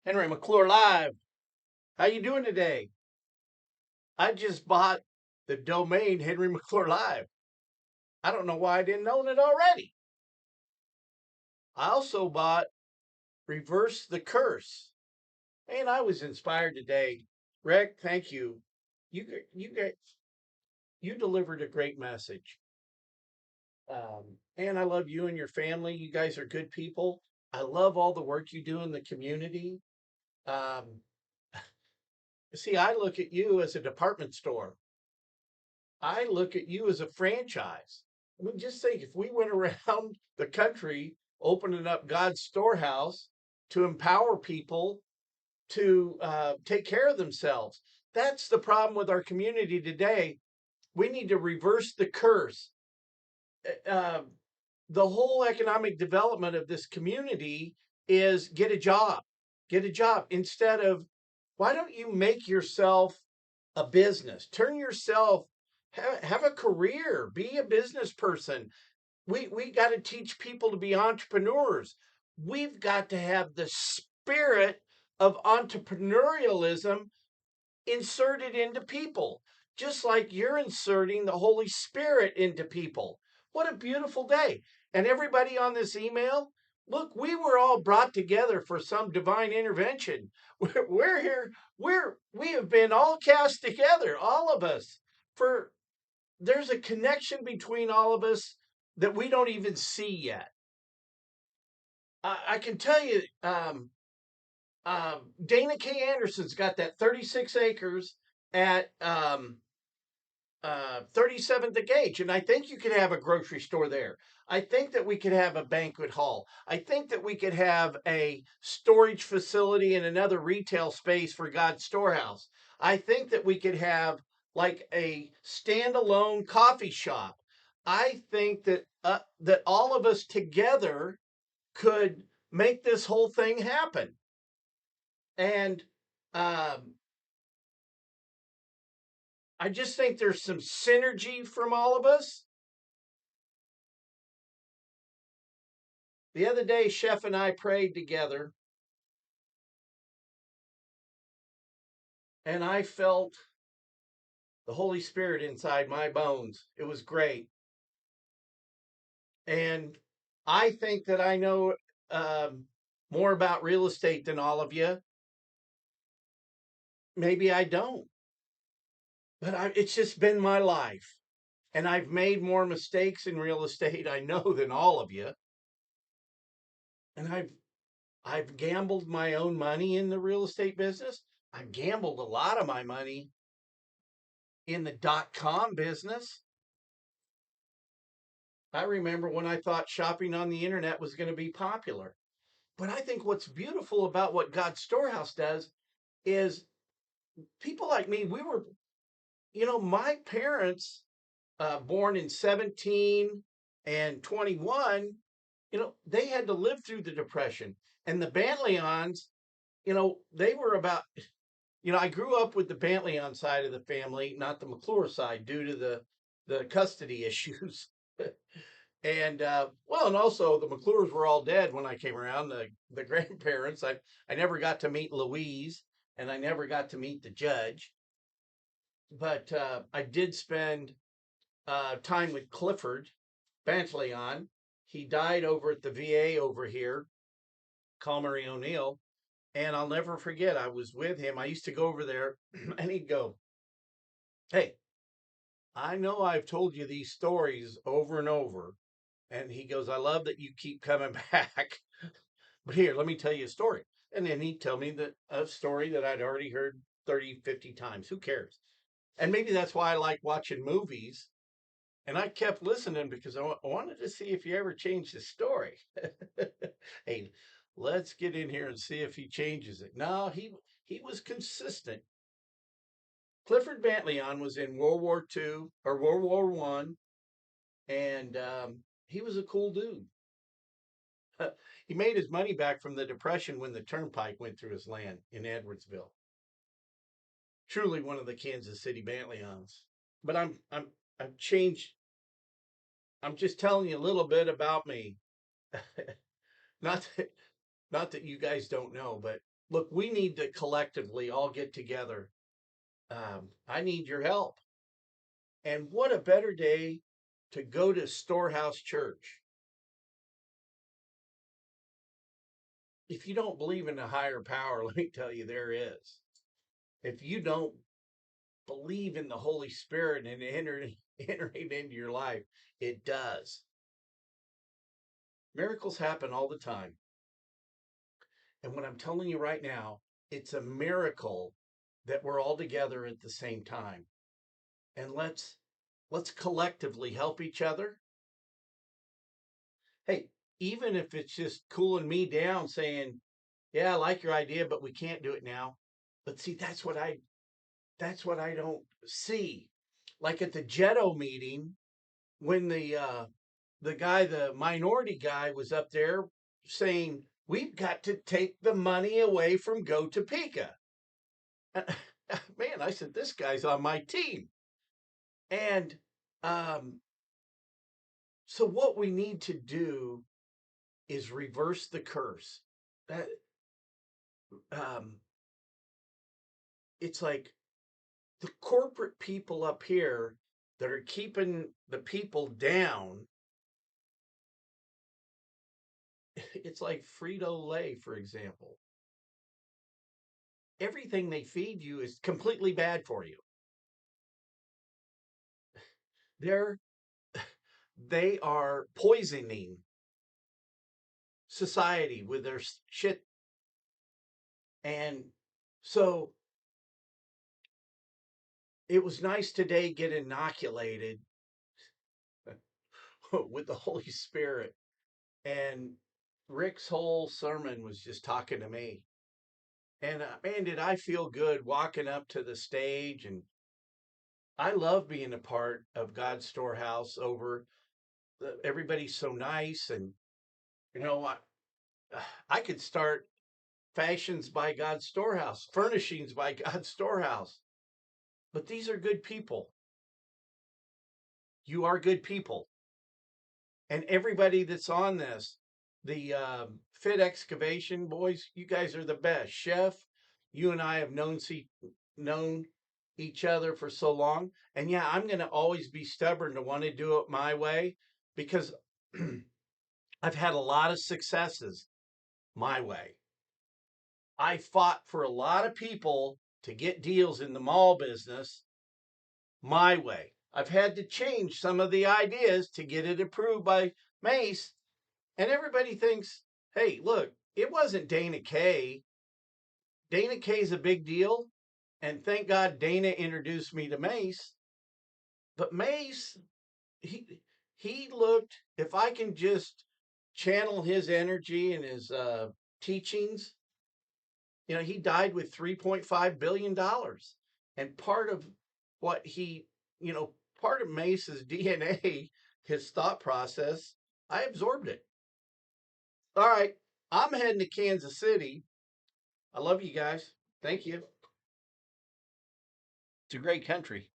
Henry McClure Live. How you doing today? I just bought the domain Henry McClure Live. I don't know why I didn't own it already. I also bought Reverse the Curse. And I was inspired today. Rick, thank you. You you delivered a great message. And I love you and your family. You guys are good people. I love all the work you do in the community. Um, See, I look at you as a department store. I look at you as a franchise. I mean, just think if we went around the country opening up God's storehouse to empower people to take care of themselves. That's the problem with our community today. We need to reverse the curse. Uh, the whole economic development of this community is get a job instead of why don't you make yourself a business? Turn yourself, have a career, be a business person. We got to teach people to be entrepreneurs. We've got to have the spirit of entrepreneurialism inserted into people, just like you're inserting the Holy Spirit into people. What a beautiful day. And everybody on this email, look, we were all brought together for some divine intervention. We're here, we have been all cast together, all of us, for there's a connection between all of us that we don't even see yet. I can tell you, Dana K. Anderson's got that 36 acres at 37th and Gage, and I think you could have a grocery store there. I think that we could have a banquet hall. I think that we could have a storage facility and another retail space for God's storehouse. I think that we could have like a standalone coffee shop. I think that all of us together could make this whole thing happen. And um, I just think there's some synergy from all of us. The other day, Chef and I prayed together, and I felt the Holy Spirit inside my bones. It was great. And I think that I know um, more about real estate than all of you. Maybe I don't, but it's just been my life. And I've made more mistakes in real estate, I know, than all of you. And I've gambled my own money in the real estate business. I've gambled a lot of my money in the .com business. I remember when I thought shopping on the internet was going to be popular. But I think what's beautiful about what God's Storehouse does is people like me, my parents, born in 17 and 21, they had to live through the Depression. And the Bantleons, they were about, I grew up with the Bantleon side of the family, not the McClure side, due to the custody issues. And well, and also the McClures were all dead when I came around. The grandparents, I never got to meet Louise, and I never got to meet the judge, but I did spend time with Clifford Bantleon. He died over at the VA over here, Calmery O'Neill, and I'll never forget. I was with him. I used to go over there, and he'd go, "Hey, I know I've told you these stories over and over." And he goes, "I love that you keep coming back. But here, let me tell you a story." And then he'd tell me a story that I'd already heard 30, 50 times. Who cares? And maybe that's why I like watching movies. And I kept listening because I wanted to see if he ever changed his story. Hey, let's get in here and see if he changes it. No, he was consistent. Clifford Bantleon was in World War II or World War One, and he was a cool dude. He made his money back from the Depression when the turnpike went through his land in Edwardsville. Truly one of the Kansas City Bantleons. But I've changed. I'm just telling you a little bit about me. not that, not that you guys don't know, but Look, we need to collectively all get together. I need your help. And what a better day to go to Storehouse Church. If you don't believe in a higher power, let me tell you, there is. If you don't believe in the Holy Spirit and entering into your life, it does. Miracles happen all the time. And what I'm telling you right now, it's a miracle that we're all together at the same time. And let's collectively help each other. Hey, even if it's just cooling me down saying, "Yeah, I like your idea, but we can't do it now." But see, that's what I don't see. Like at the Jetto meeting, when the minority guy was up there saying, "We've got to take the money away from Go Topeka." Man, I said, this guy's on my team. And um, so what we need to do is reverse the curse. That um, it's like the corporate people up here that are keeping the people down. It's like Frito-Lay, for example. Everything they feed you is completely bad for you. They're they are poisoning society with their shit. And so it was nice today get inoculated with the Holy Spirit. And Rick's whole sermon was just talking to me. And man, did I feel good walking up to the stage. And I love being a part of God's storehouse over everybody's so nice. And, you know, I could start fashions by God's storehouse, furnishings by God's storehouse. But these are good people. You are good people. And everybody that's on this, the Fit Excavation boys, you guys are the best. Chef, you and I have known each other for so long, and yeah, I'm going to always be stubborn to want to do it my way because I've had a lot of successes my way. I fought for a lot of people to get deals in the mall business my way. I've had to change some of the ideas to get it approved by Mace. And everybody thinks, hey, look, it wasn't Dana Kay. Dana Kay's a big deal. And thank God Dana introduced me to Mace. But Mace, he looked, if I can just channel his energy and his teachings, he died with $3.5 billion. And part of what part of Mace's DNA, his thought process, I absorbed it. All right. I'm heading to Kansas City. I love you guys. Thank you. It's a great country.